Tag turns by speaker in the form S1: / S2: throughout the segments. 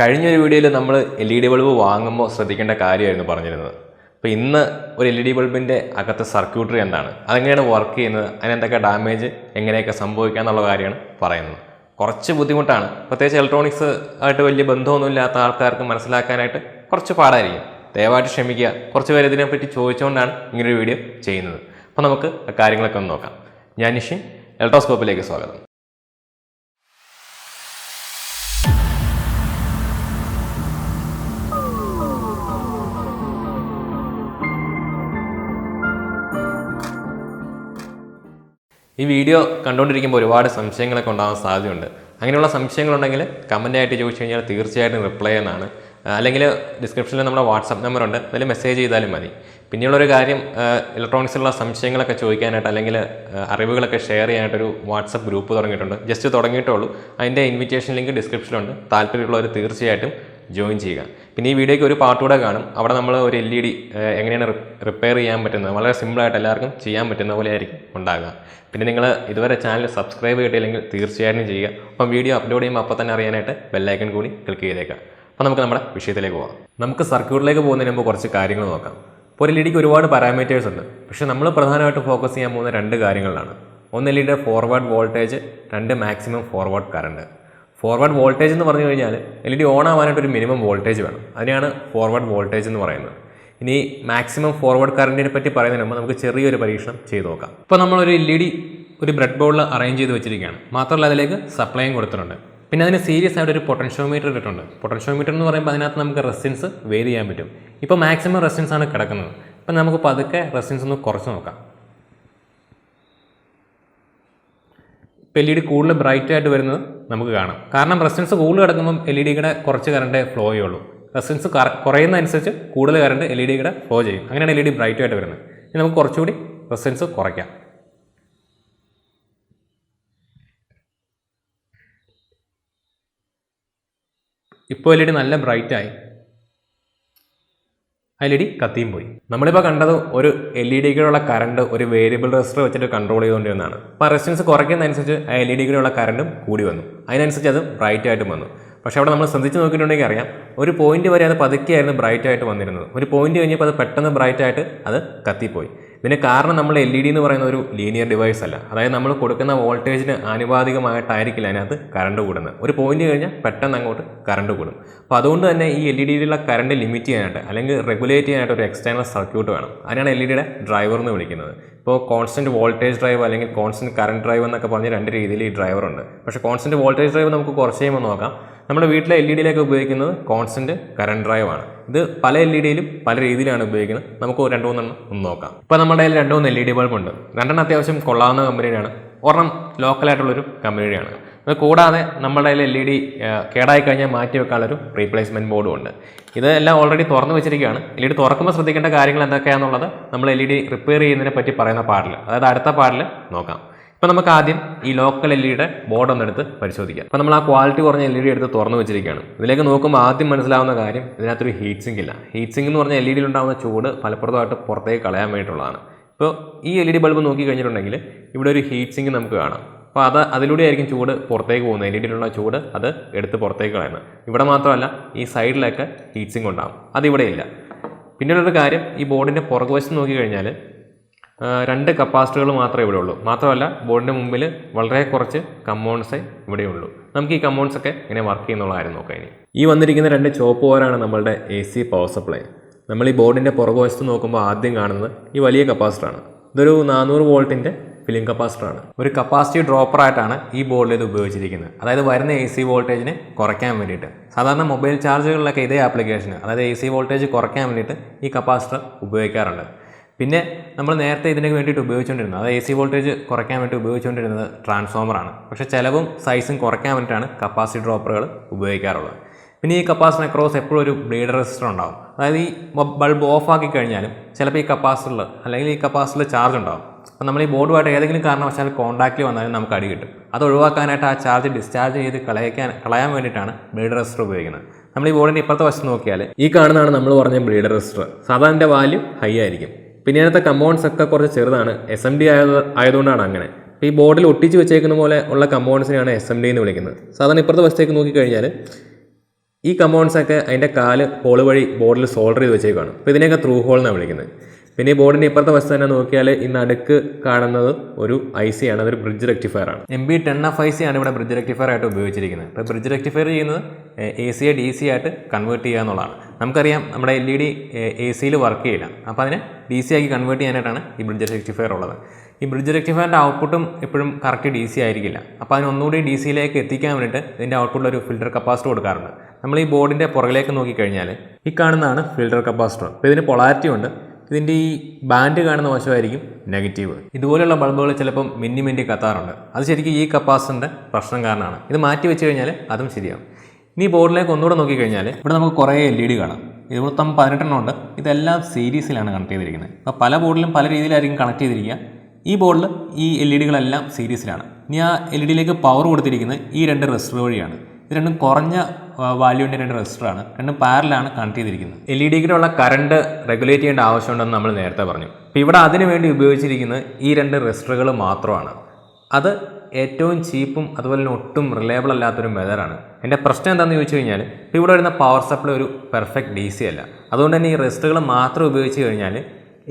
S1: കഴിഞ്ഞൊരു വീഡിയോയിൽ നമ്മൾ LED ബൾബ് വാങ്ങുമ്പോൾ ശ്രദ്ധിക്കേണ്ട കാര്യമായിരുന്നു പറഞ്ഞിരുന്നത്. അപ്പോൾ ഇന്ന് ഒരു LED ബൾബിൻ്റെ അകത്തെ സർക്യൂട്ടറി എന്താണ്, അതെങ്ങനെയാണ് വർക്ക് ചെയ്യുന്നത്, അതിനെന്തൊക്കെ ഡാമേജ് എങ്ങനെയൊക്കെ സംഭവിക്കുക എന്നുള്ള കാര്യമാണ് പറയുന്നത്. കുറച്ച് ബുദ്ധിമുട്ടാണ്, പ്രത്യേകിച്ച് ഇലക്ട്രോണിക്സ് ആയിട്ട് വലിയ ബന്ധമൊന്നുമില്ലാത്ത ആൾക്കാർക്ക് മനസ്സിലാക്കാനായിട്ട് കുറച്ച് പാടായിരിക്കും. ദയവായിട്ട് ക്ഷമിക്കുക. കുറച്ച് പേര് ഇതിനെപ്പറ്റി ചോദിച്ചുകൊണ്ടാണ് ഇങ്ങനൊരു വീഡിയോ ചെയ്യുന്നത്. അപ്പോൾ നമുക്ക് കാര്യങ്ങളൊക്കെ ഒന്ന് നോക്കാം. ഞാൻ നിഷിൻ, ഇലക്ട്രോസ്കോപ്പിലേക്ക് സ്വാഗതം. ഈ വീഡിയോ കണ്ടുകൊണ്ടിരിക്കുമ്പോൾ ഒരുപാട് സംശയങ്ങളൊക്കെ ഉണ്ടാകാൻ സാധ്യതയുണ്ട്. അങ്ങനെയുള്ള സംശയങ്ങളുണ്ടെങ്കിൽ കമൻറ്റായിട്ട് ചോദിച്ചു കഴിഞ്ഞാൽ തീർച്ചയായിട്ടും റിപ്ലൈ ചെയ്യുന്നതാണ്. അല്ലെങ്കിൽ ഡിസ്ക്രിപ്ഷനിൽ നമ്മുടെ വാട്സപ്പ് നമ്പറുണ്ട്, അതിൽ മെസ്സേജ് ചെയ്താലും മതി. പിന്നെയുള്ളൊരു കാര്യം, ഇലക്ട്രോണിക്സിലുള്ള സംശയങ്ങളൊക്കെ ചോദിക്കാനായിട്ട് അല്ലെങ്കിൽ അറിവുകളൊക്കെ ഷെയർ ചെയ്യാനായിട്ടൊരു വാട്സപ്പ് ഗ്രൂപ്പ് തുടങ്ങിയിട്ടുണ്ട്. ജസ്റ്റ് തുടങ്ങിയിട്ടേ ഉള്ളൂ. അതിൻ്റെ ഇൻവിറ്റേഷൻ ലിങ്ക് ഡിസ്ക്രിപ്ഷനിലുണ്ട്. താല്പര്യമുള്ളവർ തീർച്ചയായിട്ടും ജോയിൻ ചെയ്യുക. പിന്നെ ഈ വീഡിയോയ്ക്ക് ഒരു പാർട്ട് കൂടെ കാണും. അവിടെ നമ്മൾ ഒരു LED എങ്ങനെയാണ് റിപ്പയർ ചെയ്യാൻ പറ്റുന്നത്, വളരെ സിമ്പിളായിട്ട് എല്ലാവർക്കും ചെയ്യാൻ പറ്റുന്ന പോലെ ആയിരിക്കും ഉണ്ടാകുക. പിന്നെ നിങ്ങൾ ഇതുവരെ ചാനൽ സബ്സ്ക്രൈബ് ചെയ്തിട്ടില്ലെങ്കിൽ തീർച്ചയായിട്ടും ചെയ്യുക. അപ്പം വീഡിയോ അപ്ലോഡ് ചെയ്യുമ്പോൾ അപ്പോൾ തന്നെ അറിയാനായിട്ട് ബെല്ലൈക്കൺ കൂടി ക്ലിക്ക് ചെയ്തേക്കാം. അപ്പോൾ നമുക്ക് നമ്മുടെ വിഷയത്തിലേക്ക് പോകാം. നമുക്ക് സർക്യൂട്ടിലേക്ക് പോകുന്നതിന് മുമ്പ് കുറച്ച് കാര്യങ്ങൾ നോക്കാം. ഇപ്പോൾ ഒരു LEDക്ക് ഒരുപാട് പാരാമീറ്റേഴ്സ് ഉണ്ട്. പക്ഷേ നമ്മൾ പ്രധാനമായിട്ട് ഫോക്കസ് ചെയ്യാൻ പോകുന്ന രണ്ട് കാര്യങ്ങളിലാണ്. ഒന്ന് LEDയുടെ ഫോർവേഡ് വോൾട്ടേജ്, രണ്ട് maximum forward current. Forward voltage എന്ന് പറഞ്ഞു കഴിഞ്ഞാൽ LED ഓൺ ആവാനായിട്ട് ഒരു മിനിമം വോൾട്ടേജ് വേണം. അതിനെയാണ് ഫോർവേഡ് വോൾട്ടേജ് എന്ന് പറയുന്നത്. ഇനി മാക്സിമം ഫോർവേഡ് കറണ്ടിനെ പറ്റി പറയുന്നതിന് മുമ്പ് നമുക്ക് ചെറിയൊരു പരീക്ഷണം ചെയ്ത് നോക്കാം. ഇപ്പോൾ നമ്മളൊരു LED ഒരു ബ്രെഡ് ബോർഡിൽ അറേഞ്ച് ചെയ്ത് വെച്ചിരിക്കുകയാണ്. മാത്രമല്ല അതിലേക്ക് സപ്ലൈയും കൊടുത്തിട്ടുണ്ട്. പിന്നെ അതിന് സീരിയസ് ആയിട്ട് ഒരു പൊട്ടൻഷ്യോമീറ്റർ ഇട്ടിട്ടുണ്ട്. പൊട്ടൻഷ്യോമീറ്റർ എന്ന് പറയുമ്പോൾ അതിനകത്ത് നമുക്ക് റെസിസ്റ്റൻസ് വേരി ചെയ്യാൻ പറ്റും. ഇപ്പോൾ മാക്സിമം റെസിസ്റ്റൻസ് ആണ് കിടക്കുന്നത്. ഇപ്പം നമുക്ക് പതുക്കെ റെസിസ്റ്റൻസ് ഒന്ന് കുറച്ച് നോക്കാം. ഇപ്പോൾ LED കൂടുതൽ ബ്രൈറ്റ് ആയിട്ട് വരുന്നത് നമുക്ക് കാണാം. കാരണം റെസിസ്റ്റൻസ് കൂടുതൽ കിടക്കുമ്പം LEDയുടെ കുറച്ച് കറണ്ടേ ഫ്ലോ ചെയ്യുള്ളൂ. റെസിസ്റ്റൻസ് കുറയുന്നതനുസരിച്ച് കൂടുതൽ കറണ്ട് LEDയുടെ ഫ്ലോ ചെയ്യും. അങ്ങനെയാണ് LED ബ്രൈറ്റ് ആയിട്ട് വരുന്നത്. ഇനി നമുക്ക് കുറച്ചുകൂടി റെസിസ്റ്റൻസ് കുറയ്ക്കാം. ഇപ്പോൾ LED നല്ല ബ്രൈറ്റായി. ആ LED കത്തിയും പോയി. നമ്മളിപ്പോൾ കണ്ടത് ഒരു LEDക്കുള്ള കറണ്ട് ഒരു വേരിയബിൾ റെസിസ്റ്റർ വെച്ചിട്ട് കൺട്രോൾ ചെയ്തുകൊണ്ടിരുന്നതാണ്. അപ്പോൾ റെസിസ്റ്റൻസ് കുറയ്ക്കുന്നതനുസരിച്ച് ആ LEDക്കുള്ള കറണ്ടും കൂടി വന്നു. അതിനനുസരിച്ച് അത് ബ്രൈറ്റ് ആയിട്ടും വന്നു. പക്ഷേ അവിടെ നമ്മൾ ശ്രദ്ധിച്ച് നോക്കിയിട്ടുണ്ടെങ്കിൽ അറിയാം, ഒരു പോയിന്റ് വരെ അത് പതുക്കെയായിരുന്നു ബ്രൈറ്റ് ആയിട്ട് വന്നിരുന്നത്. ഒരു പോയിന്റ് കഴിഞ്ഞപ്പോൾ അത് പെട്ടെന്ന് ബ്രൈറ്റ് ആയിട്ട് അത് കത്തിപ്പോയി. ഇതിന് കാരണം നമ്മൾ LED എന്ന് പറയുന്ന ഒരു ലീനിയർ ഡിവൈസ് അല്ല. അതായത് നമ്മൾ കൊടുക്കുന്ന വോൾട്ടേജിന് ആനുപാതികമായിട്ടായിരിക്കില്ല അതിനകത്ത് കറണ്ട് കൂടുന്നത്. ഒരു പോയിന്റ് കഴിഞ്ഞാൽ പെട്ടെന്ന് അങ്ങോട്ട് കറണ്ട് കൂടും. അപ്പോൾ അതുകൊണ്ട് തന്നെ ഈ LEDയിലുള്ള കറണ്ട് ലിമിറ്റ് ചെയ്യാനായിട്ട് അല്ലെങ്കിൽ റെഗുലേറ്റ് ചെയ്യാനായിട്ട് ഒരു എക്സ്റ്റേണൽ സർക്യൂട്ട് വേണം. അതിനാണ് LEDയുടെ ഡ്രൈവർ എന്ന് വിളിക്കുന്നത്. ഇപ്പോൾ കോൺസ്റ്റൻറ്റ് വോൾട്ടേജ് ഡ്രൈവ് അല്ലെങ്കിൽ കോൺസ്റ്റൻറ്റ് കറണ്ട് ഡ്രൈവ് എന്നൊക്കെ പറഞ്ഞ് രണ്ട് രീതിയിൽ ഈ ഡ്രൈവർ ഉണ്ട്. പക്ഷേ കോൺസ്റ്റൻറ്റ് വോൾട്ടേജ് ഡ്രൈവ് നമുക്ക് കുറച്ച് കഴിയുമ്പോൾ നോക്കാം. നമ്മുടെ വീട്ടിലെ LEDയിലേക്ക് ഉപയോഗിക്കുന്നത് കോൺസ്റ്റൻറ്റ് കറണ്ട് ഡ്രൈവ് ആണ്. ഇത് പല LEDയിലും പല രീതിയിലാണ് ഉപയോഗിക്കുന്നത്. നമുക്ക് രണ്ട് മൂന്നെണ്ണം ഒന്ന് നോക്കാം. ഇപ്പോൾ നമ്മുടെ കയ്യിൽ രണ്ട് മൂന്ന് LED ബൾബ് ഉണ്ട്. രണ്ടെണ്ണം അത്യാവശ്യം കൊള്ളാവുന്ന കമ്പനിയാണ്, ഒരെണ്ണം ലോക്കലായിട്ടുള്ളൊരു കമ്പനിയുടെയാണ്. അത് കൂടാതെ നമ്മുടെ കയ്യിൽ LED കേടായി കഴിഞ്ഞാൽ മാറ്റി വെക്കാനുള്ളൊരു റീപ്ലേസ്മെൻറ്റ് ബോർഡും ഉണ്ട്. ഇതെല്ലാം ഓൾറെഡി തുറന്നു വെച്ചിരിക്കുകയാണ്. LED തുറക്കുമ്പോൾ ശ്രദ്ധിക്കേണ്ട കാര്യങ്ങൾ എന്തൊക്കെയാണെന്നുള്ളത് നമ്മൾ LED റിപ്പയർ ചെയ്യുന്നതിനെ പറ്റി പറയുന്ന പാർട്ടിൽ, അതായത് അടുത്ത പാർട്ടിൽ നോക്കാം. ഇപ്പോൾ നമുക്ക് ആദ്യം ഈ ലോക്കൽ LEDയുടെ ബോർഡ് ഒന്നെടുത്ത് പരിശോധിക്കാം. അപ്പോൾ നമ്മൾ ആ ക്വാളിറ്റി കുറഞ്ഞ LED എടുത്ത് തുറന്നു വെച്ചിരിക്കുകയാണ്. ഇതിലേക്ക് നോക്കുമ്പോൾ ആദ്യം മനസ്സിലാവുന്ന കാര്യം, ഇതിനകത്തൊരു ഹീറ്റ് സിങ്ക് ഇല്ല. ഹീറ്റ് സിങ്ക് എന്ന് പറഞ്ഞാൽ LEDയിൽ ഉണ്ടാകുന്ന ചൂട് ഫലപ്രദമായിട്ട് പുറത്തേക്ക് കളയാൻ വേണ്ടിയിട്ടുള്ളതാണ്. ഇപ്പോൾ ഈ LED ബൾബ് നോക്കി കഴിഞ്ഞിട്ടുണ്ടെങ്കിൽ ഇവിടെ ഒരു ഹീറ്റ് സിങ്ക് നമുക്ക് കാണാം. അപ്പോൾ അതിലൂടെ ആയിരിക്കും ചൂട് പുറത്തേക്ക് പോകുന്നത്. LEDയിലുള്ള ചൂട് അത് എടുത്ത് പുറത്തേക്ക് കളയുന്നത്. ഇവിടെ മാത്രമല്ല, ഈ സൈഡിലൊക്കെ ഹീറ്റ് സിങ്ക് ഉണ്ടാകും. അതിവിടെ ഇല്ല. പിന്നീടൊരു കാര്യം, ഈ ബോർഡിൻ്റെ പുറകുവശത്ത് നോക്കി കഴിഞ്ഞാൽ രണ്ട് കപ്പാസിറ്ററുകൾ മാത്രമേ ഇവിടെ ഉള്ളൂ. മാത്രമല്ല ബോർഡിൻ്റെ മുമ്പിൽ വളരെ കുറച്ച് കമ്പൗണ്ട്സേ ഇവിടെയുള്ളൂ. നമുക്ക് ഈ കമ്പൗണ്ട്സൊക്കെ എങ്ങനെ വർക്ക് ചെയ്യുന്നുള്ള കാര്യം നോക്കാം. ഇനി ഈ വന്നിരിക്കുന്ന രണ്ട് ചോപ്പ് വയറാണ് നമ്മളുടെ AC പവർ സപ്ലൈ. നമ്മൾ ഈ ബോർഡിൻ്റെ പുറകുവശത്ത് നോക്കുമ്പോൾ ആദ്യം കാണുന്നത് ഈ വലിയ കപ്പാസിറ്ററാണ്. ഇതൊരു 400 വോൾട്ടിൻ്റെ ഫില്ലിംഗ് കപ്പാസിറ്ററാണ്. ഒരു കപ്പാസിറ്റി ഡ്രോപ്പറായിട്ടാണ് ഈ ബോർഡിൽ ഇത് ഉപയോഗിച്ചിരിക്കുന്നത്. അതായത് വരുന്ന AC വോൾട്ടേജിനെ കുറയ്ക്കാൻ വേണ്ടിയിട്ട്. സാധാരണ മൊബൈൽ ചാർജുകളിലൊക്കെ ഇതേ ആപ്ലിക്കേഷന്, അതായത് AC വോൾട്ടേജ് കുറയ്ക്കാൻ വേണ്ടിയിട്ട് ഈ കപ്പാസിറ്റർ ഉപയോഗിക്കാറുണ്ട്. പിന്നെ നമ്മൾ നേരത്തെ ഇതിന് വേണ്ടിയിട്ട് ഉപയോഗിച്ചുകൊണ്ടിരുന്നത്, അതായത് AC വോൾട്ടേജ് കുറയ്ക്കാൻ വേണ്ടി ഉപയോഗിച്ചുകൊണ്ടിരുന്നത് ട്രാൻസ്ഫോമറാണ്. പക്ഷേ ചിലവും സൈസും കുറയ്ക്കാൻ വേണ്ടിയിട്ടാണ് കപ്പാസിറ്റി ഡ്രോപ്പറുകൾ ഉപയോഗിക്കാറുള്ളത്. പിന്നെ ഈ കപ്പാസിറ്റർ അക്രോസ് എപ്പോഴും ഒരു ബ്ലീഡ് റെസിസ്റ്റർ ഉണ്ടാകും. അതായത് ഈ ബൾബ് ഓഫ് ആക്കി കഴിഞ്ഞാലും ചിലപ്പോൾ ഈ കപ്പാസിറ്ററിൽ അല്ലെങ്കിൽ ഈ കപ്പാസിറ്ററിൽ ചാർജ് ഉണ്ടാകും. അപ്പോൾ നമ്മൾ ഈ ബോർഡുമായിട്ട് ഏതെങ്കിലും കാരണവശാൽ കോൺടാക്റ്റിൽ വന്നാലും നമുക്ക് അടി കിട്ടും. അത് ഒഴിവാക്കാനായിട്ട് ആ ചാർജ് ഡിസ്ചാർജ് ചെയ്ത് കളയാൻ വേണ്ടിയിട്ടാണ് ബ്ലീഡ് റെസിസ്റ്റർ ഉപയോഗിക്കുന്നത്. നമ്മൾ ഈ ബോർഡിൻ്റെ ഇപ്പുറത്തെ വശത്ത് നോക്കിയാൽ ഈ കാണുന്നതാണ് നമ്മൾ പറഞ്ഞ ബ്ലീഡ് റെസിസ്റ്റർ. സാധാരണ വാല്യൂ ഹൈ ആയിരിക്കും. പിന്നെ അതിനകത്തെ കമ്പൗണ്ട്സ് ഒക്കെ കുറച്ച് ചെറുതാണ്. SMD ആയതുകൊണ്ടാണ് അങ്ങനെ. അപ്പോൾ ഈ ബോർഡിൽ ഒട്ടിച്ച് വെച്ചേക്കുന്ന പോലെ ഉള്ള കമ്പൗണ്ട്സിനെയാണ് SMD എന്ന് വിളിക്കുന്നത്. സാധാരണ ഇപ്പുറത്തെ വശത്തേക്ക് നോക്കിക്കഴിഞ്ഞാൽ ഈ കമ്പൗണ്ട്സൊക്കെ അതിൻ്റെ കാല് ഹോൾ വഴി ബോർഡിൽ സോൾഡർ ചെയ്ത് വെച്ചേക്കാണ്. അപ്പോൾ ഇതിനെയൊക്കെ ത്രൂ ഹോൾ എന്നാണ് വിളിക്കുന്നത്. പിന്നെ ഈ ബോർഡിൻ്റെ ഇപ്പുറത്തെ വശത്ത് തന്നെ നോക്കിയാൽ ഈ നടുക്ക് കാണുന്നത് ഒരു IC ആണ്, അതൊരു ബ്രിഡ്ജ് റെക്ടിഫയർ ആണ്. MB10F IC ആണ് ഇവിടെ ബ്രിഡ്ജ് റെക്ടിഫയർ ആയിട്ട് ഉപയോഗിച്ചിരിക്കുന്നത്. അപ്പോൾ ബ്രിഡ്ജ് റെക്ടിഫയർ ചെയ്യുന്നത് AC-യെ DC ആയിട്ട് കൺവേർട്ട് ചെയ്യുക എന്നുള്ളതാണ്. നമുക്കറിയാം നമ്മുടെ LED AC-യിൽ വർക്ക് ചെയ്യില്ല, അപ്പോൾ അതിനെ DC ആക്കി കൺവേർട്ട് ചെയ്യാനായിട്ടാണ് ഈ ബ്രിഡ്ജ് റെക്ടിഫയർ ഉള്ളത്. ഈ ബ്രിഡ്ജ് റെക്ടിഫയറിൻ്റെ ഔട്ട്പുട്ടും എപ്പോഴും കറക്റ്റ് DC ആയിരിക്കില്ല. അപ്പോൾ അതിന് ഒന്നുകൂടി DC-യിലേക്ക് എത്തിക്കാൻ വേണ്ടിയിട്ട് ഇതിൻ്റെ ഔട്ട്പുട്ടിൽ ഒരു ഫിൽറ്റർ കപ്പാസിറ്റർ കൊടുക്കാറുണ്ട്. നമ്മൾ ഈ ബോർഡിൻ്റെ പുറകിലേക്ക് നോക്കിക്കഴിഞ്ഞാൽ ഈ കാണുന്നതാണ് ഫിൽറ്റർ കപ്പാസിറ്റർ. അപ്പോൾ ഇതിന് പൊളാരിറ്റി ഉണ്ട്. ഇതിൻ്റെ ഈ ബാൻഡ് കാണുന്ന വശമായിരിക്കും നെഗറ്റീവ്. ഇതുപോലെയുള്ള ബൾബുകൾ ചിലപ്പം മിന്നി കത്താറുണ്ട്. അത് ശരിക്കും ഈ കപ്പാസിറ്ററിൻ്റെ പ്രശ്നം കാരണമാണ്. ഇത് മാറ്റി വെച്ച് കഴിഞ്ഞാൽ അതും ശരിയാവും. ഇനി ബോർഡിലേക്ക് ഒന്നുകൂടെ നോക്കിക്കഴിഞ്ഞാൽ ഇവിടെ നമുക്ക് കുറേ LED കാണാം. ഇത് മൊത്തം 18 ഉണ്ട്. ഇതെല്ലാം സീരീസിലാണ് കണക്ട് ചെയ്തിരിക്കുന്നത്. അപ്പോൾ പല ബോർഡിലും പല രീതിയിലായിരിക്കും കണക്ട് ചെയ്തിരിക്കുക. ഈ ബോർഡിൽ ഈ LED-കളെല്ലാം സീരീസിലാണ്. ഇനി ആ LED-യിലേക്ക് പവർ കൊടുത്തിരിക്കുന്നത് ഈ 2 റെസിസ്റ്റർ വഴിയാണ്. ഇത് രണ്ടും കുറഞ്ഞ വാല്യൂവിൻ്റെ 2 റെസിസ്റ്ററാണ്. രണ്ടും പാരലാണ് കണക്ട് ചെയ്തിരിക്കുന്നത്. LED-ക്കുള്ള കറണ്ട് റെഗുലേറ്റ് ചെയ്യേണ്ട ആവശ്യമുണ്ടെന്ന് നമ്മൾ നേരത്തെ പറഞ്ഞു. അപ്പോൾ ഇവിടെ അതിനു വേണ്ടി ഉപയോഗിച്ചിരിക്കുന്നത് ഈ 2 റെസിസ്റ്ററുകൾ മാത്രമാണ്. അത് ഏറ്റവും ചീപ്പും അതുപോലെ തന്നെ ഒട്ടും റിലയബിൾ അല്ലാത്തൊരു മെത്തേഡാണ്. എൻ്റെ പ്രശ്നം എന്താണെന്ന് ചോദിച്ചു കഴിഞ്ഞാൽ ഇപ്പോൾ ഇവിടെ വരുന്ന പവർ സപ്ലൈ ഒരു പെർഫെക്റ്റ് DC അല്ല. അതുകൊണ്ട് തന്നെ ഈ റെസിസ്റ്ററുകൾ മാത്രം ഉപയോഗിച്ച് കഴിഞ്ഞാൽ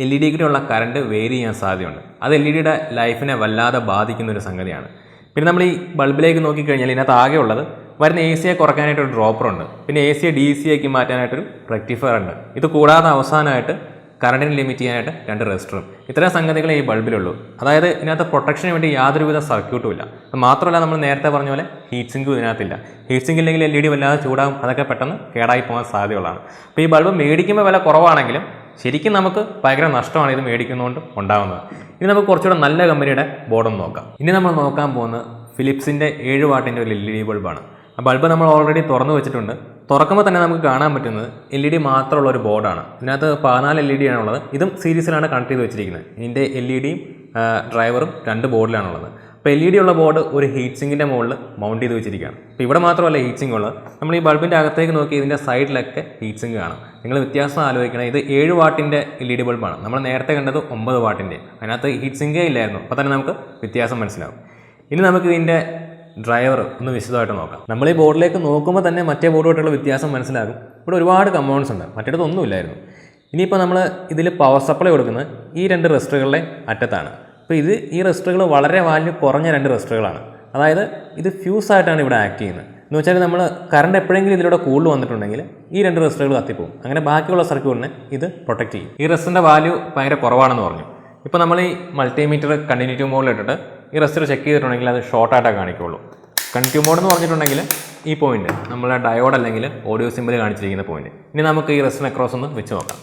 S1: LED-ക്കുള്ള കറണ്ട് വേരി ചെയ്യാൻ സാധ്യതയുണ്ട്. അത് LED-യുടെ ലൈഫിനെ വല്ലാതെ ബാധിക്കുന്ന ഒരു സംഗതിയാണ്. പിന്നെ നമ്മൾ ഈ ബൾബിലേക്ക് നോക്കിക്കഴിഞ്ഞാൽ ഇതിനകത്ത് ആകെ ഉള്ളത് വരുന്ന AC-യെ കുറയ്ക്കാനായിട്ടൊരു ഡ്രോപ്പറുണ്ട്. പിന്നെ AC-യെ DC-യാക്കി മാറ്റാനായിട്ടൊരു റെക്ടിഫയർ ഉണ്ട്. ഇത് കൂടാതെ അവസാനമായിട്ട് കറണ്ടിന് ലിമിറ്റ് ചെയ്യാനായിട്ട് 2 റെസിസ്റ്ററും. ഇത്തരം സംഗതികളെ ഈ ബൾബിലുള്ളൂ. അതായത് ഇതിനകത്ത് പ്രൊട്ടക്ഷന് വേണ്ടി യാതൊരുവിധ സർക്യൂട്ടും ഇല്ല. അത് മാത്രമല്ല, നമ്മൾ നേരത്തെ പറഞ്ഞ പോലെ ഹീറ്റ് സിങ്കും ഇതിനകത്തില്ല. ഹീറ്റ് സിങ്ക് ഇല്ലെങ്കിൽ LED വല്ലാതെ ചൂടാകും, അതൊക്കെ പെട്ടെന്ന് കേടായി പോകാൻ സാധ്യതയുള്ളതാണ്. അപ്പോൾ ഈ ബൾബ് മേടിക്കുമ്പോൾ വില കുറവാണെങ്കിലും ശരിക്കും നമുക്ക് ഭയങ്കര നഷ്ടമാണ് ഇത് മേടിക്കുന്നതുകൊണ്ട് ഉണ്ടാകുന്നത്. ഇനി നമുക്ക് കുറച്ചുകൂടെ നല്ല കമ്പനിയുടെ ബോർഡൊന്ന് നോക്കാം. ഇനി നമ്മൾ നോക്കാൻ പോകുന്നത് ഫിലിപ്സിൻ്റെ 7 വാട്ടിൻ്റെ ഒരു LED ബൾബാണ്. ആ ബൾബ് നമ്മൾ ഓൾറെഡി തുറന്നു വെച്ചിട്ടുണ്ട്. തുറക്കുമ്പോൾ തന്നെ നമുക്ക് കാണാൻ പറ്റുന്നത് LED മാത്രമുള്ള ഒരു ബോർഡാണ്. ഇതിനകത്ത് 14 LED ആണുള്ളത്. ഇതും സീരീസിലാണ് കണക്ട് ചെയ്ത് വെച്ചിരിക്കുന്നത്. ഇതിൻ്റെ LED-യും ഡ്രൈവറും 2 ബോർഡിലാണുള്ളത്. അപ്പോൾ LED ഉള്ള ബോർഡ് ഒരു ഹീറ്റ് സിങ്കിൻ്റെ മുകളിൽ മൗണ്ട് ചെയ്ത് വെച്ചിരിക്കുകയാണ്. അപ്പോൾ ഇവിടെ മാത്രമല്ല ഹീറ്റ് സിങ്ക് ഉള്ളത്. നമ്മൾ ഈ ബൾബിൻ്റെ അകത്തേക്ക് നോക്കി ഇതിൻ്റെ സൈഡിലൊക്കെ ഹീറ്റ് സിങ്ക് കാണാം. നിങ്ങൾ വ്യത്യാസം ആലോചിക്കണം. ഇത് 7 വാട്ടിൻ്റെ LED ബൾബാണ്. നമ്മൾ നേരത്തെ കണ്ടത് 9 വാട്ടിൻ്റെ. അതിനകത്ത് ഹീറ്റ് സിങ്കേ ഇല്ലായിരുന്നു. അപ്പോൾ തന്നെ നമുക്ക് വ്യത്യാസം മനസ്സിലാവും. ഇനി നമുക്ക് ഇതിൻ്റെ ഡ്രൈവർ ഒന്ന് വിശദമായിട്ട് നോക്കാം. നമ്മൾ ഈ ബോർഡിലേക്ക് നോക്കുമ്പോൾ തന്നെ മറ്റേ ബോർഡുമായിട്ടുള്ള വ്യത്യാസം മനസ്സിലാകും. ഇവിടെ ഒരുപാട് കമ്പൗണ്ട്സ് ഉണ്ട്, മറ്റേടത്തൊന്നുമില്ലായിരുന്നു. ഇനിയിപ്പോൾ നമ്മൾ ഇതിൽ പവർ സപ്ലൈ കൊടുക്കുന്നത് ഈ 2 റെസിസ്റ്ററുകളുടെ അറ്റത്താണ്. അപ്പോൾ ഈ റെസിസ്റ്ററുകൾ വളരെ വാല്യൂ കുറഞ്ഞ 2 റെസിസ്റ്ററുകളാണ്. അതായത് ഇത് ഫ്യൂസായിട്ടാണ് ഇവിടെ ആക്ട് ചെയ്യുന്നത്. എന്ന് വെച്ചാൽ നമ്മൾ കറണ്ട് എപ്പോഴെങ്കിലും ഇതിലൂടെ കൂടുതൽ വന്നിട്ടുണ്ടെങ്കിൽ ഈ 2 റെസിസ്റ്ററുകൾ കത്തിപ്പോകും. അങ്ങനെ ബാക്കിയുള്ള സർക്യൂട്ടിനെ ഇത് പ്രൊട്ടക്ട് ചെയ്യും. ഈ റെസിസ്റ്ററിൻ്റെ വാല്യൂ ഭയങ്കര കുറവാണെന്ന് പറഞ്ഞു. ഇപ്പോൾ നമ്മൾ ഈ മൾട്ടിമീറ്റർ കണ്ടിന്യൂറ്റി മോഡിൽ ഇട്ടിട്ട് ഈ റെസിസ്റ്റർ ചെക്ക് ചെയ്തിട്ടുണ്ടെങ്കിൽ അത് ഷോർട്ടായിട്ടേ കാണിക്കുള്ളൂ. കണ്ടിന്യൂ മോഡ് എന്ന് പറഞ്ഞിട്ടുണ്ടെങ്കിൽ ഈ പോയിന്റ് നമ്മളെ ഡയോഡ് അല്ലെങ്കിൽ ഓഡിയോ സിമ്പിൾ കാണിച്ചിരിക്കുന്ന പോയിന്റ്. ഇനി നമുക്ക് ഈ റെസിസ്റ്റർ അക്രോസ് ഒന്ന് വെച്ച് നോക്കാം.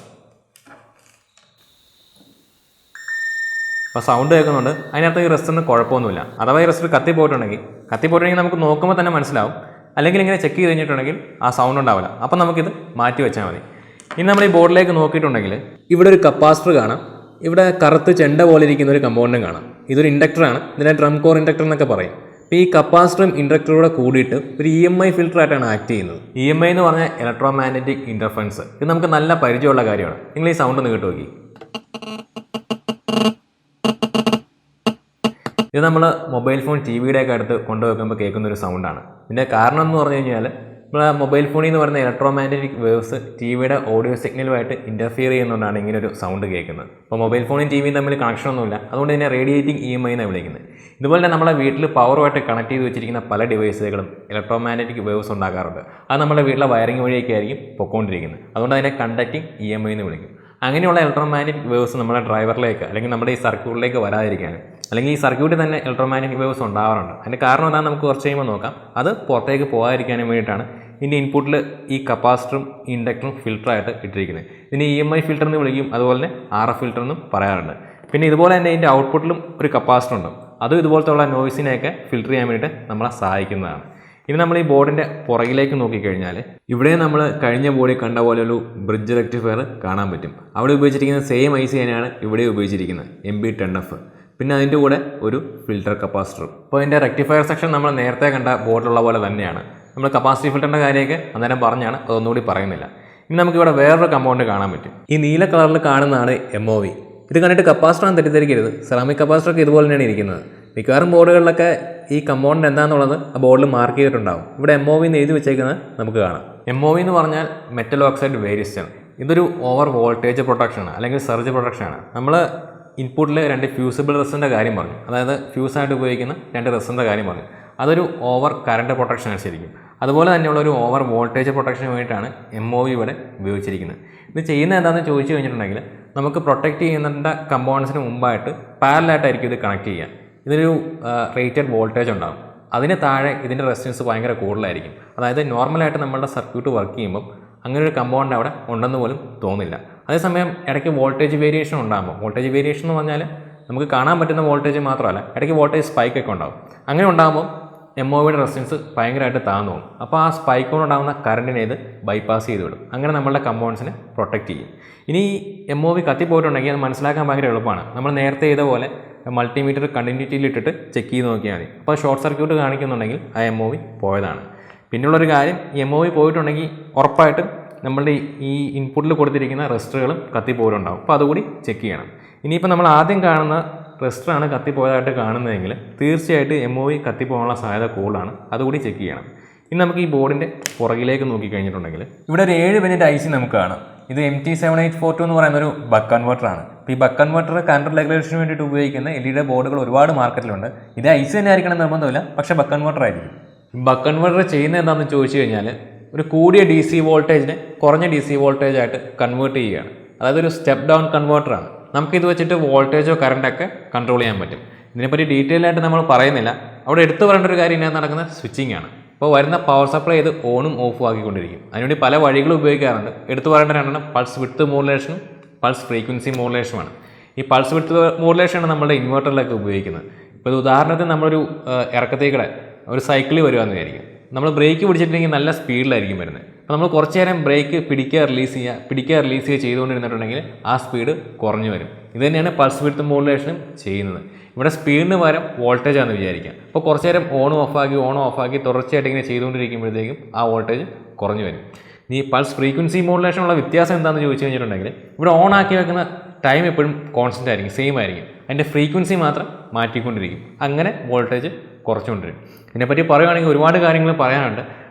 S1: അപ്പോൾ സൗണ്ട് കേൾക്കുന്നുണ്ട്. അതിനകത്ത് ഈ റെസിസ്റ്ററിന് കുഴപ്പമൊന്നുമില്ല. അഥവാ ഈ റെസിസ്റ്റർ കത്തിപ്പോയിട്ടുണ്ടെങ്കിൽ നമുക്ക് നോക്കുമ്പോൾ തന്നെ മനസ്സിലാവും. അല്ലെങ്കിൽ ഇങ്ങനെ ചെക്ക് ചെയ്ത് കഴിഞ്ഞിട്ടുണ്ടെങ്കിൽ ആ സൗണ്ട് ഉണ്ടാവില്ല. അപ്പം നമുക്കിത് മാറ്റി വെച്ചാൽ മതി. ഇനി നമ്മൾ ഈ ബോർഡിലേക്ക് നോക്കിയിട്ടുണ്ടെങ്കിൽ ഇവിടെ ഒരു കപ്പാസിറ്റർ കാണാം. ഇവിടെ കറുത്ത് ചെണ്ട പോലെ ഇരിക്കുന്ന ഒരു കമ്പൗണ്ടും കാണാം. ഇതൊരു ഇൻഡക്ടറാണ്. ഇതിനെ ഡ്രം കോർ ഇൻഡക്ടർ എന്നൊക്കെ പറയും. അപ്പോൾ ഈ കപ്പാസിറ്ററും ഇൻഡക്ടറൂടെ കൂടിയിട്ട് ഒരു EMI ഫിൽറ്ററായിട്ടാണ് ആക്ട് ചെയ്യുന്നത്. EMI എന്ന് പറഞ്ഞാൽ ഇലക്ട്രോ മാഗ്നറ്റിക് ഇൻ്റർഫറൻസ്. ഇത് നമുക്ക് നല്ല പരിചയമുള്ള കാര്യമാണ്. നിങ്ങൾ ഈ സൗണ്ട് ഒന്ന് കേട്ട് നോക്കി. ഇത് നമ്മൾ മൊബൈൽ ഫോൺ TV-യുടെ ഒക്കെ അടുത്ത് കൊണ്ടുവെക്കുമ്പോൾ കേൾക്കുന്ന ഒരു സൗണ്ടാണ്. ഇതിൻ്റെ കാരണം എന്ന് പറഞ്ഞു കഴിഞ്ഞാൽ നമ്മൾ മൊബൈൽ ഫോണിൽ നിന്ന് പറയുന്ന ഇലക്ട്രോ മാഗ്നറ്റിക് വേവ്സ് TV-യുടെ ഓഡിയോ സിഗ്നലുമായിട്ട് ഇൻ്റർഫിയർ ചെയ്യുന്നതുകൊണ്ടാണ് ഇങ്ങനെ ഒരു സൗണ്ട് കേൾക്കുന്നത്. അപ്പോൾ മൊബൈൽ ഫോണും TV-യും തമ്മിൽ കണക്ഷനൊന്നുമില്ല. അതുകൊണ്ട് തന്നെ റേഡിയേറ്റിംഗ് EMI എന്നാണ് വിളിക്കുന്നത്. ഇതുപോലെ തന്നെ നമ്മുടെ വീട്ടിൽ പവറുമായിട്ട് കണക്ട് ചെയ്ത് വെച്ചിരിക്കുന്ന പല ഡിവൈസുകളും ഇലക്ട്രോ മാഗ്നറ്റിക് വേവ്സ് ഉണ്ടാകാറുണ്ട്. അത് നമ്മുടെ വീട്ടിലെ വയറിംഗ് വഴിയൊക്കെ ആയിരിക്കും പൊക്കോണ്ടിരിക്കുന്നത്. അതുകൊണ്ട് അതിനെ കണ്ടക്റ്റിംഗ് EMI എന്ന് വിളിക്കും. അങ്ങനെയുള്ള ഇലക്ട്രോ മാഗ്നറ്റിക് വേവ്സ് നമ്മുടെ ഡ്രൈവറിലേക്ക് അല്ലെങ്കിൽ നമ്മുടെ ഈ സർക്യൂട്ടിലേക്ക് വരാതിരിക്കാനും, അല്ലെങ്കിൽ ഈ സർക്യൂട്ടിൽ തന്നെ ഇലക്ട്രോ മാഗ്നറ്റിക് വേവ്സ് ഉണ്ടാവാറുണ്ട്. അതിൻ്റെ കാരണം എന്താണെന്ന് നമുക്ക് കുറച്ച് കഴിയുമ്പോൾ നോക്കാം. അത് പുറത്തേക്ക് പോകാതിരിക്കാനും വേണ്ടിയിട്ടാണ് ഇതിൻ്റെ ഇൻപുട്ടിൽ ഈ കപ്പാസിറ്ററും ഇൻഡക്ടറും ഫിൽറ്ററായിട്ട് ഇട്ടിരിക്കുന്നത്. ഇതിന് EMI ഫിൽറ്റർ എന്ന് വിളിക്കും. അതുപോലെ തന്നെ RF ഫിൽറ്റർ എന്നും പറയാറുണ്ട്. പിന്നെ ഇതുപോലെ തന്നെ ഇതിൻ്റെ ഔട്ട്പുട്ടിലും ഒരു കപ്പാസിറ്റർ ഉണ്ട്. അതും ഇതുപോലത്തെ ഉള്ള നോയ്സിനെയൊക്കെ ഫിൽറ്റർ ചെയ്യാൻ വേണ്ടിയിട്ട് നമ്മളെ സഹായിക്കുന്നതാണ്. ഇനി നമ്മൾ ഈ ബോർഡിൻ്റെ പുറകിലേക്ക് നോക്കിക്കഴിഞ്ഞാൽ ഇവിടെ നമ്മൾ കഴിഞ്ഞ ബോർഡിൽ കണ്ട പോലെ ഒരു ബ്രിഡ്ജ് റെക്ടിഫയർ കാണാൻ പറ്റും. അവിടെ ഉപയോഗിച്ചിരിക്കുന്ന സെയിം IC തന്നെയാണ് ഇവിടെ ഉപയോഗിച്ചിരിക്കുന്നത്, MB10F. പിന്നെ അതിൻ്റെ കൂടെ ഒരു ഫിൽറ്റർ കപ്പാസിറ്റർ. അപ്പോൾ ഇതിൻ്റെ റെക്ടിഫയർ സെക്ഷൻ നമ്മൾ നേരത്തെ കണ്ട ബോർഡിലുള്ള പോലെ തന്നെയാണ്. നമ്മൾ കപ്പാസിറ്റി ഫിൽറ്ററിൻ്റെ കാര്യമൊക്കെ അന്നേരം പറഞ്ഞാണ്, അതൊന്നുകൂടി പറയുന്നില്ല. ഇനി നമുക്കിവിടെ വേറൊരു കമ്പൗണ്ട് കാണാൻ പറ്റും. ഈ നീല കളറിൽ കാണുന്നതാണ് MOV. ഇത് കണ്ടിട്ട് കപ്പാസിറ്ററാണ് തെറ്റിദ്ധരിക്കരുത്. സെറാമിക് കപ്പാസിറ്ററൊക്കെ ഇതുപോലെ തന്നെയാണ് ഇരിക്കുന്നത്. മിക്കവാറും ബോർഡുകളിലൊക്കെ ഈ കമ്പോണൻറ്റ് എന്താണെന്നുള്ളത് ആ ബോർഡിൽ മാർക്ക് ചെയ്തിട്ടുണ്ടാകും. ഇവിടെ MOV എന്ന് എഴുതി വെച്ചേക്കുന്നത് നമുക്ക് കാണാം. MOV എന്ന് പറഞ്ഞാൽ മെറ്റൽ ഓക്സൈഡ് വേരിയസ്റ്റ്. ഇതൊരു ഓവർ വോൾട്ടേജ് പ്രൊട്ടക്ഷനാണ്, അല്ലെങ്കിൽ സർജ് പ്രൊട്ടക്ഷനാണ്. നമ്മൾ ഇൻപുട്ടിൽ 2 ഫ്യൂസിബിൾ റെസിൻ്റെ കാര്യം പറഞ്ഞു, അതായത് ഫ്യൂസായിട്ട് ഉപയോഗിക്കുന്ന 2 റെസിൻ്റെ കാര്യം പറഞ്ഞു. അതൊരു ഓവർ കറണ്ട് പ്രൊട്ടക്ഷനാണ് ശരിക്കും. അതുപോലെ തന്നെയുള്ള ഒരു ഓവർ വോൾട്ടേജ് പ്രൊട്ടക്ഷന് വേണ്ടിയിട്ടാണ് MOV ഇവിടെ ഉപയോഗിച്ചിരിക്കുന്നത്. ഇത് ചെയ്യുന്നത് എന്താണെന്ന് ചോദിച്ചു കഴിഞ്ഞിട്ടുണ്ടെങ്കിൽ നമുക്ക് പ്രൊട്ടക്റ്റ് ചെയ്യുന്നതിൻ്റെ കമ്പോണൻസിന് മുമ്പായിട്ട് പാരലായിട്ടായിരിക്കും ഇത് കണക്ട് ചെയ്യുക. ഇതൊരു റേറ്റഡ് വോൾട്ടേജ് ഉണ്ടാകും. അതിന് താഴെ ഇതിൻ്റെ റെസിസ്റ്റൻസ് ഭയങ്കര കൂടുതലായിരിക്കും. അതായത് നോർമലായിട്ട് നമ്മളുടെ സർക്യൂട്ട് വർക്ക് ചെയ്യുമ്പം അങ്ങനെ ഒരു കമ്പോണൻ്റ് അവിടെ ഉണ്ടെന്ന് പോലും തോന്നില്ല. അതേസമയം ഇടയ്ക്ക് വോൾട്ടേജ് വേരിയേഷൻ ഉണ്ടാകുമ്പോൾ, വോൾട്ടേജ് വേരിയേഷൻ എന്ന് പറഞ്ഞാൽ നമുക്ക് കാണാൻ പറ്റുന്ന വോൾട്ടേജ് മാത്രമല്ല, ഇടയ്ക്ക് വോൾട്ടേജ് സ്പൈക്കൊക്കെ ഉണ്ടാകും. അങ്ങനെ ഉണ്ടാകുമ്പോൾ MOVയുടെ റെസിസ്റ്റൻസ് ഭയങ്കരമായിട്ട് താഴ്ന്നു പോകും. അപ്പോൾ ആ സ്പൈക്ക് കൊണ്ടുണ്ടാകുന്ന കറണ്ടിനെ ഇത് ബൈപ്പാസ് ചെയ്ത് വിടും. അങ്ങനെ നമ്മളുടെ കമ്പോണൻസിനെ പ്രൊട്ടക്റ്റ് ചെയ്യും. ഇനി MOV കത്തിപ്പോയിട്ടുണ്ടെങ്കിൽ അത് മനസ്സിലാക്കാൻ ഭയങ്കര എളുപ്പമാണ്. നമ്മൾ നേരത്തെ ചെയ്ത പോലെ മൾട്ടിമീറ്റർ കണ്ടിന്യൂറ്റിയിൽ ഇട്ടിട്ട് ചെക്ക് ചെയ്ത് നോക്കിയാൽ മതി. അപ്പോൾ ഷോർട്ട് സർക്യൂട്ട് കാണിക്കുന്നുണ്ടെങ്കിൽ ആ MOV പോയതാണ്. പിന്നെയുള്ളൊരു കാര്യം, MOV പോയിട്ടുണ്ടെങ്കിൽ ഉറപ്പായിട്ടും നമ്മളുടെ ഈ ഇൻപുട്ടിൽ കൊടുത്തിരിക്കുന്ന റെസിസ്റ്ററുകളും കത്തിപ്പോയിട്ടുണ്ടാകും. അപ്പോൾ അതുകൂടി ചെക്ക് ചെയ്യണം. ഇനിയിപ്പോൾ നമ്മൾ ആദ്യം കാണുന്ന റെസിസ്റ്ററാണ് കത്തിപ്പോയതായിട്ട് കാണുന്നതെങ്കിൽ തീർച്ചയായിട്ടും MOV കത്തിപ്പോകാനുള്ള സാധ്യത കൂടുതലാണ്. അതുകൂടി ചെക്ക് ചെയ്യണം. ഇനി നമുക്ക് ഈ ബോർഡിൻ്റെ പുറകിലേക്ക് നോക്കിക്കഴിഞ്ഞിട്ടുണ്ടെങ്കിൽ ഇവിടെ ഒരു 7 പിന്നിൻ്റെ IC നമുക്ക് കാണാം. ഇത് MT7842 എന്ന് പറയുന്ന ഒരു ബക്ക് കൺവെർട്ടറാണ്. ഇപ്പോൾ ഈ ബക്ക് കൺവെർട്ടർ കറണ്ട് റെഗുലേഷന് വേണ്ടിയിട്ട് ഉപയോഗിക്കുന്ന LED ബോർഡുകൾ ഒരുപാട് മാർക്കറ്റിലുണ്ട്. ഇത് IC തന്നെ ആയിരിക്കണം നിർബന്ധമില്ല, പക്ഷേ ബക്ക് കൺവെർട്ടർ ആയിരിക്കും. ബക്ക് കൺവെർട്ടർ ചെയ്യുന്നത് എന്താണെന്ന് ചോദിച്ചു കഴിഞ്ഞാൽ ഒരു കൂടിയ DC വോൾട്ടേജിനെ കുറഞ്ഞ DC വോൾട്ടേജായിട്ട് കൺവേർട്ട് ചെയ്യുകയാണ്. അതായത് ഒരു സ്റ്റെപ്പ് ഡൗൺ കൺവെർട്ടറാണ്. നമുക്കിത് വെച്ചിട്ട് വോൾട്ടേജോ കറണ്ടൊക്കെ കൺട്രോൾ ചെയ്യാൻ പറ്റും. ഇതിനെപ്പറ്റി ഡീറ്റെയിൽ ആയിട്ട് നമ്മൾ പറയുന്നില്ല. അവിടെ എടുത്തു പറയേണ്ട ഒരു കാര്യം ഇതിനകത്ത് നടക്കുന്ന സ്വിച്ചിങ് ആണ്. അപ്പോൾ വരുന്ന പവർ സപ്ലൈ ഇത് ഓണും ഓഫും ആക്കിക്കൊണ്ടിരിക്കും. അതിനുവേണ്ടി പല വഴികളും ഉപയോഗിക്കാറുണ്ട്. എടുത്തു പറയേണ്ട 2 പൾസ് വിഡ്ത്ത് മോഡുലേഷനും പൾസ് ഫ്രീക്വൻസി മോഡുലേഷനുമാണ്. ഈ പൾസ് വിഡ്ത്ത് മോഡുലേഷനാണ് നമ്മുടെ ഇൻവെർട്ടറിലൊക്കെ ഉപയോഗിക്കുന്നത്. ഇപ്പോൾ ഇത് ഉദാഹരണത്തിന് നമ്മളൊരു ഇറക്കത്തേക്കൂടെ ഒരു സൈക്കിളിൽ വരുവാന്ന് വിചാരിക്കും. നമ്മൾ ബ്രേക്ക് പിടിച്ചിട്ടുണ്ടെങ്കിൽ നല്ല സ്പീഡിലായിരിക്കും വരുന്നത്. അപ്പോൾ നമ്മൾ കുറച്ച് നേരം ബ്രേക്ക് പിടിക്കുക റിലീസ് ചെയ്യുക ചെയ്തുകൊണ്ടിരുന്നിട്ടുണ്ടെങ്കിൽ ആ സ്പീഡ് കുറഞ്ഞു വരും. ഇത് തന്നെയാണ് പൾസ് വിഡ്ത്ത് മോഡുലേഷനും ചെയ്യുന്നത്. ഇവിടെ സ്പീഡിന് പകരം വോൾട്ടേജാണെന്ന് വിചാരിക്കുക. അപ്പോൾ കുറച്ച് നേരം ഓണും ഓഫാക്കി തുടർച്ചയായിട്ട് ഇങ്ങനെ ചെയ്തുകൊണ്ടിരിക്കുമ്പോഴത്തേക്കും ആ വോൾട്ടേജ് കുറഞ്ഞു വരും. ഈ പൾസ് ഫ്രീക്വൻസി മോഡുലേഷനുള്ള വ്യത്യാസം എന്താണെന്ന് ചോദിച്ചു കഴിഞ്ഞിട്ടുണ്ടെങ്കിൽ ഇവിടെ ഓൺ ആക്കി വെക്കുന്ന ടൈം എപ്പോഴും കോൺസ്റ്റൻ്റ് ആയിരിക്കും, സെയിം ആയിരിക്കും. അതിൻ്റെ ഫ്രീക്വൻസി മാത്രം മാറ്റിക്കൊണ്ടിരിക്കും. അങ്ങനെ വോൾട്ടേജ് കുറച്ചുകൊണ്ടിരിക്കും. ഇതിനെപ്പറ്റി പറയുകയാണെങ്കിൽ ഒരുപാട് കാര്യങ്ങൾ പറയാനുണ്ട്.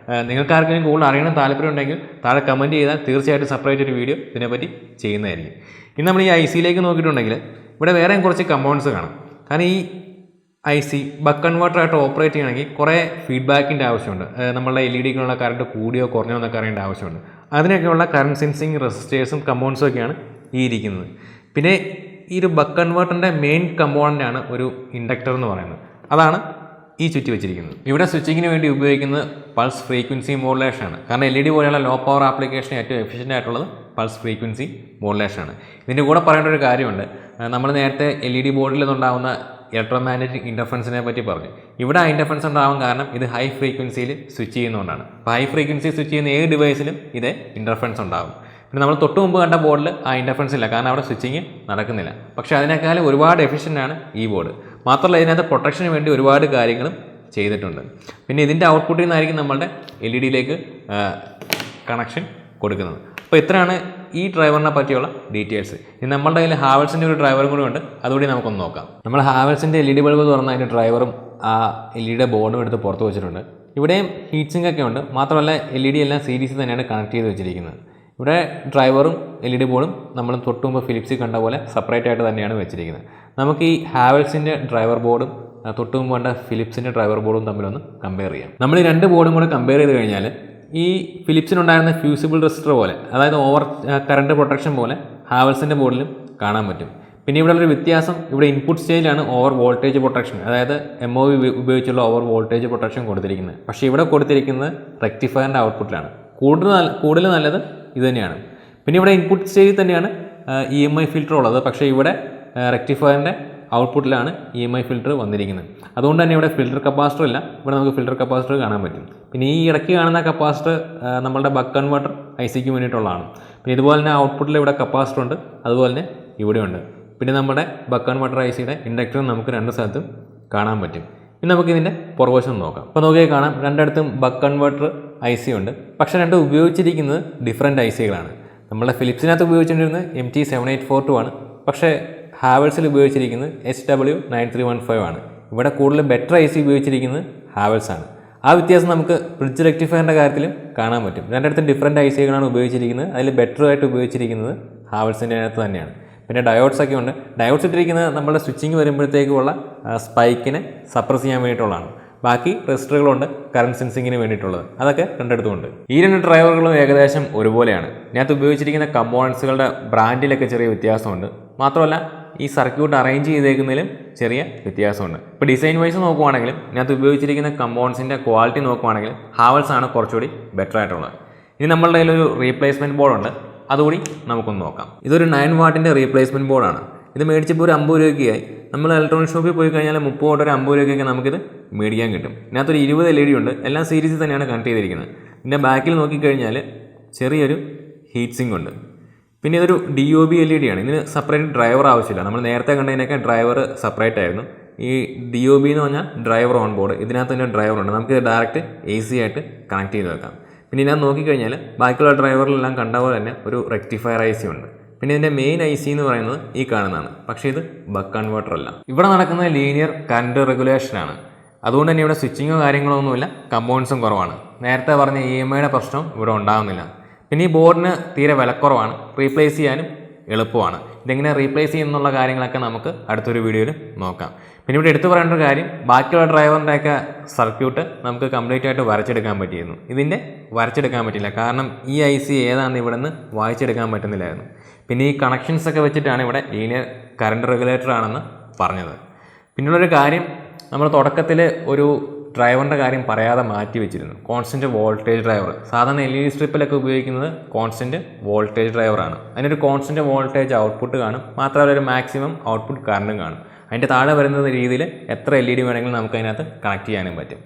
S1: നിങ്ങൾക്ക് ആർക്കെങ്കിലും കൂടുതൽ അറിയണം താല്പര്യം ഉണ്ടെങ്കിൽ താഴെ കമൻറ്റ് ചെയ്താൽ തീർച്ചയായിട്ടും സെപ്പറേറ്റ് ഒരു വീഡിയോ ഇതിനെപ്പറ്റി ചെയ്യുന്നതായിരിക്കും. ഇനി നമ്മൾ ഈ ICയിലേക്ക് നോക്കിയിട്ടുണ്ടെങ്കിൽ ഇവിടെ വേറെയും കുറച്ച് കമ്പോണൻസ് കാണാം. കാരണം ഈ IC ബക്ക് കൺവെർട്ടറായിട്ട് ഓപ്പറേറ്റ് ചെയ്യണമെങ്കിൽ കുറേ ഫീഡ്ബാക്കിൻ്റെ ആവശ്യമുണ്ട്. നമ്മളുടെ LEDക്കുള്ള കറണ്ട് കൂടിയോ കുറഞ്ഞോ എന്നൊക്കെ അറിയേണ്ട ആവശ്യമുണ്ട്. അതിനൊക്കെയുള്ള കറണ്ട് സെൻസിങ് റെസിസ്റ്റേഴ്സും കമ്പോണൻസും ഒക്കെയാണ് ഈ ഇരിക്കുന്നത്. പിന്നെ ഈ ഒരു ബക്ക് കൺവെർട്ടറിൻ്റെ മെയിൻ കമ്പോണൻ്റാണ് ഒരു ഇൻഡക്ടർ എന്ന് പറയുന്നത്. അതാണ് ഈ ചുറ്റി വെച്ചിരിക്കുന്നത്. ഇവിടെ സ്വിച്ചിങ്ങിന് വേണ്ടി ഉപയോഗിക്കുന്നത് പൾസ് ഫ്രീക്വൻസി മോഡുലേഷനാണ്. കാരണം LED പോലെയുള്ള ലോ പവർ ആപ്ലിക്കേഷൻ ഏറ്റവും എഫിഷ്യൻ്റ് ആയിട്ടുള്ളത് പൾസ് ഫ്രീക്വൻസി മോഡുലേഷനാണ്. ഇതിൻ്റെ കൂടെ പറയേണ്ട ഒരു കാര്യമുണ്ട്. നമ്മൾ നേരത്തെ LED ബോർഡിൽ നിന്നുണ്ടാകുന്ന ഇലക്ട്രോമാഗ്നറ്റിക് ഇൻ്റർഫറൻസിനെ പറ്റി പറഞ്ഞു. ഇവിടെ ആ ഇൻ്റർഫറൻസ് ഉണ്ടാകാൻ കാരണം ഇത് ഹൈ ഫ്രീക്വൻസിയിൽ സ്വിച്ച് ചെയ്യുന്നതുകൊണ്ടാണ്. അപ്പോൾ ഹൈ ഫ്രീക്വൻസി സ്വിച്ച് ചെയ്യുന്ന ഏത് ഡിവൈസിലും ഇതേ ഇൻ്റർഫറൻസ് ഉണ്ടാകും. പിന്നെ നമ്മൾ തൊട്ട് മുമ്പ് കണ്ട ബോർഡിൽ ആ ഇൻ്റർഫറൻസ് ഇല്ല, കാരണം അവിടെ സ്വിച്ചിങ് നടക്കുന്നില്ല. പക്ഷേ അതിനേക്കാളും ഒരുപാട് എഫിഷ്യൻ്റാണ് ഈ ബോർഡ്. മാത്രമല്ല ഇതിനകത്ത് പ്രൊട്ടക്ഷന് വേണ്ടി ഒരുപാട് കാര്യങ്ങളും ചെയ്തിട്ടുണ്ട്. പിന്നെ ഇതിൻ്റെ ഔട്ട്പുട്ടിൽ നിന്നായിരിക്കും നമ്മളുടെ LEDയിലേക്ക് കണക്ഷൻ കൊടുക്കുന്നത്. അപ്പോൾ ഇത്രയാണ് ഈ ഡ്രൈവറിനെ പറ്റിയുള്ള ഡീറ്റെയിൽസ്. ഇനി നമ്മളുടെ കയ്യിൽ ഹാവൽസിൻ്റെ ഒരു ഡ്രൈവറും കൂടി ഉണ്ട്, അതുകൂടി നമുക്കൊന്ന് നോക്കാം. നമ്മൾ ഹാവൽസിൻ്റെ LED ബൾബ് തുറന്ന അതിൻ്റെ ഡ്രൈവറും ആ LEDയുടെ ബോർഡും എടുത്ത് പുറത്ത് വെച്ചിട്ടുണ്ട്. ഇവിടെയും ഹീറ്റ് സിങ്ക് ഒക്കെ ഉണ്ട്. മാത്രമല്ല LED എല്ലാം സീരീസിൽ തന്നെയാണ് കണക്ട് ചെയ്ത് വെച്ചിരിക്കുന്നത്. ഇവിടെ ഡ്രൈവറും LED ബോർഡും നമ്മൾ തൊട്ട് മുമ്പ് ഫിലിപ്സിൽ കണ്ട പോലെ സെപ്പറേറ്റ് ആയിട്ട് തന്നെയാണ് വെച്ചിരിക്കുന്നത്. നമുക്ക് ഈ ഹാവൽസിൻ്റെ ഡ്രൈവർ ബോർഡും തൊട്ട് മുമ്പ് കണ്ട ഫിലിപ്സിൻ്റെ ഡ്രൈവർ ബോർഡും തമ്മിലൊന്ന് കമ്പയർ ചെയ്യാം. നമ്മൾ ഈ 2 ബോർഡും കൂടെ കമ്പയർ ചെയ്ത് കഴിഞ്ഞാൽ ഈ ഫിലിപ്സിനുണ്ടായിരുന്ന ഫ്യൂസിബിൾ റെസിസ്റ്റർ പോലെ, അതായത് ഓവർ കറണ്ട് പ്രൊട്ടക്ഷൻ പോലെ ഹാവൽസിൻ്റെ ബോർഡിലും കാണാൻ പറ്റും. പിന്നെ ഇവിടെ ഉള്ളൊരു വ്യത്യാസം, ഇവിടെ ഇൻപുട്ട് സ്റ്റേജിലാണ് ഓവർ വോൾട്ടേജ് പ്രൊട്ടക്ഷൻ, അതായത് MOV ഉപയോഗിച്ചുള്ള ഓവർ വോൾട്ടേജ് പ്രൊട്ടക്ഷൻ കൊടുത്തിരിക്കുന്നത്. പക്ഷേ ഇവിടെ കൊടുത്തിരിക്കുന്നത് റെക്ടിഫയറിൻ്റെ ഔട്ട്പുട്ടിലാണ്. കൂടുതൽ നല്ലത് ഇത് തന്നെയാണ്. പിന്നെ ഇവിടെ ഇൻപുട്ട് സ്റ്റേജിൽ തന്നെയാണ് EMI ഫിൽറ്റർ ഉള്ളത്. പക്ഷേ ഇവിടെ റെക്ടിഫയറിൻ്റെ ഔട്ട്പുട്ടിലാണ് EMI ഫിൽറ്റർ വന്നിരിക്കുന്നത്. അതുകൊണ്ട് തന്നെ ഇവിടെ ഫിൽറ്റർ കപ്പാസിറ്റർ ഇല്ല. ഇവിടെ നമുക്ക് ഫിൽറ്റർ കപ്പാസിറ്റർ കാണാൻ പറ്റും. പിന്നെ ഈ ഇടയ്ക്ക് കാണുന്ന കപ്പാസിറ്റർ നമ്മളുടെ ബക്ക് കൺവെർട്ടർ ICക്ക് വേണ്ടിയിട്ടുള്ളതാണ്. പിന്നെ ഇതുപോലെ തന്നെ ഔട്ട്പുട്ടിൽ ഇവിടെ കപ്പാസിറ്റർ ഉണ്ട്, അതുപോലെ തന്നെ ഇവിടെയുണ്ട്. പിന്നെ നമ്മുടെ ബക്ക് കൺവെർട്ടർ ICയുടെ ഇൻഡക്ടറും നമുക്ക് 2 സ്ഥലത്തും കാണാൻ പറ്റും. ഇനി നമുക്ക് ഇതിൻ്റെ പുറകുവശം നോക്കാം. അപ്പോൾ നോക്കിയാൽ കാണാം രണ്ടിടത്തും ബക്ക് കൺവെർട്ടർ IC ഉണ്ട്. പക്ഷേ രണ്ടും ഉപയോഗിച്ചിരിക്കുന്നത് ഡിഫറെൻറ്റ് ICകളാണ്. നമ്മുടെ ഫിലിപ്സിനകത്ത് ഉപയോഗിച്ചിരിക്കുന്നത് MT7842 ആണ്. പക്ഷേ ഹാവൽസിൽ ഉപയോഗിച്ചിരിക്കുന്നത് HW9315 ആണ്. ഇവിടെ കൂടുതൽ ബെറ്റർ ഐ സി ഉപയോഗിച്ചിരിക്കുന്നത് ഹാവൽസ് ആണ്. ആ വ്യത്യാസം നമുക്ക് ബ്രിഡ്ജ് റെക്ടിഫയറിൻ്റെ കാര്യത്തിലും കാണാൻ പറ്റും. രണ്ടിടത്തും ഡിഫറൻറ്റ് ഐ സികളാണ് ഉപയോഗിച്ചിരിക്കുന്നത്. അതിൽ ബെറ്റർ ആയിട്ട് ഉപയോഗിച്ചിരിക്കുന്നത് ഹാവൽസിൻ്റെ അകത്ത് തന്നെയാണ്. പിന്നെ ഡയോഡ്സ് ഒക്കെ ഉണ്ട്. ഡയോഡ്സ് ഇട്ടിരിക്കുന്നത് നമ്മുടെ സ്വിച്ചിങ് വരുമ്പോഴത്തേക്കുള്ള സ്പൈക്കിനെ സപ്രസ് ചെയ്യാൻ വേണ്ടിയിട്ടുള്ളതാണ്. ബാക്കി റെസിസ്റ്ററുകളുണ്ട് കറണ്ട് സെൻസിങ്ങിന് വേണ്ടിയിട്ടുള്ളത്. അതൊക്കെ രണ്ടിടത്തുമുണ്ട്. ഈ രണ്ട് ഡ്രൈവറുകളും ഏകദേശം ഒരുപോലെയാണ്. ഇതിനകത്ത് ഉപയോഗിച്ചിരിക്കുന്ന കമ്പോണൻസുകളുടെ ബ്രാൻഡിലൊക്കെ ചെറിയ വ്യത്യാസമുണ്ട്. മാത്രമല്ല ഈ സർക്യൂട്ട് അറേഞ്ച് ചെയ്തേക്കുന്നതിലും ചെറിയ വ്യത്യാസമുണ്ട്. ഇപ്പോൾ ഡിസൈൻ വൈസ് നോക്കുവാണെങ്കിലും ഇതിനകത്ത് ഉപയോഗിച്ചിരിക്കുന്ന കമ്പോണൻസിൻ്റെ ക്വാളിറ്റി നോക്കുവാണെങ്കിൽ ഹാവൽസ് ആണ് കുറച്ചുകൂടി ബെറ്റർ ആയിട്ടുള്ളത്. ഇനി നമ്മളുടെ കയ്യിലൊരു റീപ്ലേസ്മെൻറ്റ് ബോർഡുണ്ട്, അതുകൂടി നമുക്കൊന്ന് നോക്കാം. ഇതൊരു 9 വാട്ടിൻ്റെ റീപ്ലേസ്മെൻറ്റ് ബോർഡാണ്. ഇത് മേടിച്ചപ്പോൾ ഒരു 50 രൂപയ്ക്കായി. നമ്മൾ ഇലക്ട്രോണിക് ഷോപ്പിൽ പോയി കഴിഞ്ഞാൽ 30 തൊട്ട് ഒരു 50 രൂപയ്ക്കൊക്കെ നമുക്കിത് മേടിക്കാൻ കിട്ടും. ഇതിനകത്തൊരു 20 LED ഉണ്ട്. എല്ലാം സീരീസിൽ തന്നെയാണ് കണക്ട് ചെയ്തിരിക്കുന്നത്. ഇതിൻ്റെ ബാക്കിൽ നോക്കിക്കഴിഞ്ഞാൽ ചെറിയൊരു ഹീറ്റ് സിങ്ക് ഉണ്ട്. പിന്നെ ഇതൊരു DOB LED ആണ്. ഇതിന് സെപ്പറേറ്റ് ഡ്രൈവർ ആവശ്യമില്ല. നമ്മൾ നേരത്തെ കണ്ടതിനൊക്കെ ഡ്രൈവർ സെപ്പറേറ്റ് ആയിരുന്നു. ഈ DOB എന്ന് പറഞ്ഞാൽ ഡ്രൈവർ ഓൺ ബോർഡ്. ഇതിനകത്ത് തന്നെ ഡ്രൈവർ ഉണ്ട്. നമുക്ക് ഡയറക്റ്റ് AC ആയിട്ട് കണക്ട് ചെയ്ത് വെക്കാം. പിന്നെ ഇതിനകത്ത് നോക്കിക്കഴിഞ്ഞാൽ ബാക്കിയുള്ള ഡ്രൈവറിലെല്ലാം കണ്ട പോലെ തന്നെ ഒരു റെക്ടിഫയർ IC ഉണ്ട്. പിന്നെ ഇതിൻ്റെ മെയിൻ IC എന്ന് പറയുന്നത് ഈ കാണുന്നതാണ്. പക്ഷേ ഇത് ബക്ക് കൺവേർട്ടർ അല്ല. ഇവിടെ നടക്കുന്നത് ലീനിയർ കറണ്ട് റെഗുലേഷനാണ്. അതുകൊണ്ട് തന്നെ ഇവിടെ സ്വിച്ചിങ്ങോ കാര്യങ്ങളോ ഒന്നുമില്ല, കമ്പോണൻസും കുറവാണ്. നേരത്തെ പറഞ്ഞ EMIയുടെ പ്രശ്നം ഇവിടെ ഉണ്ടാകുന്നില്ല. പിന്നെ ഈ ബോർഡിന് തീരെ വിലക്കുറവാണ്, റീപ്ലേസ് ചെയ്യാനും എളുപ്പമാണ്. ഇതെങ്ങനെ റീപ്ലേസ് ചെയ്യുന്നുള്ള കാര്യങ്ങളൊക്കെ നമുക്ക് അടുത്തൊരു വീഡിയോയിൽ നോക്കാം. പിന്നെ ഇവിടെ എടുത്തു പറയേണ്ട ഒരു കാര്യം, ബാക്കിയുള്ള ഡ്രൈവറിൻ്റെയൊക്കെ സർക്യൂട്ട് നമുക്ക് കംപ്ലീറ്റ് ആയിട്ട് വരച്ചെടുക്കാൻ പറ്റിയിരുന്നു. ഇതിൻ്റെ വരച്ചെടുക്കാൻ പറ്റില്ല, കാരണം ഈ IC ഏതാണെന്ന് ഇവിടെ നിന്ന് വായിച്ചെടുക്കാൻ പറ്റുന്നില്ലായിരുന്നു. പിന്നെ ഈ കണക്ഷൻസ് ഒക്കെ വെച്ചിട്ടാണ് ഇവിടെ ലീനിയർ കറണ്ട് റെഗുലേറ്റർ ആണെന്ന് പറഞ്ഞത്. പിന്നുള്ളൊരു കാര്യം, നമ്മൾ തുടക്കത്തിൽ ഒരു ഡ്രൈവറിൻ്റെ കാര്യം പറയാതെ മാറ്റി വെച്ചിരുന്നു. Constant voltage driver. സാധാരണ LED സ്ട്രിപ്പിലൊക്കെ ഉപയോഗിക്കുന്നത് കോൺസ്റ്റൻറ്റ് വോൾട്ടേജ് ഡ്രൈവറാണ്. അതിനൊരു കോൺസ്റ്റൻറ്റ് വോൾട്ടേജ് ഔട്ട്പുട്ട് കാണും, മാത്രമല്ല ഒരു മാക്സിമം ഔട്ട്പുട്ട് കറണ്ടും കാണും. അതിൻ്റെ താഴെ വരുന്ന രീതിയിൽ എത്ര LED വേണമെങ്കിലും നമുക്ക് അതിനകത്ത് കണക്ട് ചെയ്യാനും പറ്റും.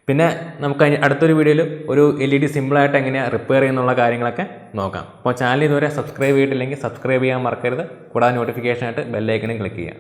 S1: പിന്നെ നമുക്ക് അടുത്തൊരു വീഡിയോയിൽ ഒരു LED സിമ്പിളായിട്ട് എങ്ങനെയാണ് റിപ്പയർ ചെയ്യുന്നുള്ള കാര്യങ്ങളൊക്കെ നോക്കാം. അപ്പോൾ ചാനൽ ഇതുവരെ സബ്സ്ക്രൈബ് ചെയ്തിട്ടില്ലെങ്കിൽ സബ്സ്ക്രൈബ് ചെയ്യാൻ മറക്കരുത്. കൂടാതെ നോട്ടിഫിക്കേഷനായിട്ട് ബെല്ലൈക്കണും ക്ലിക്ക് ചെയ്യാം.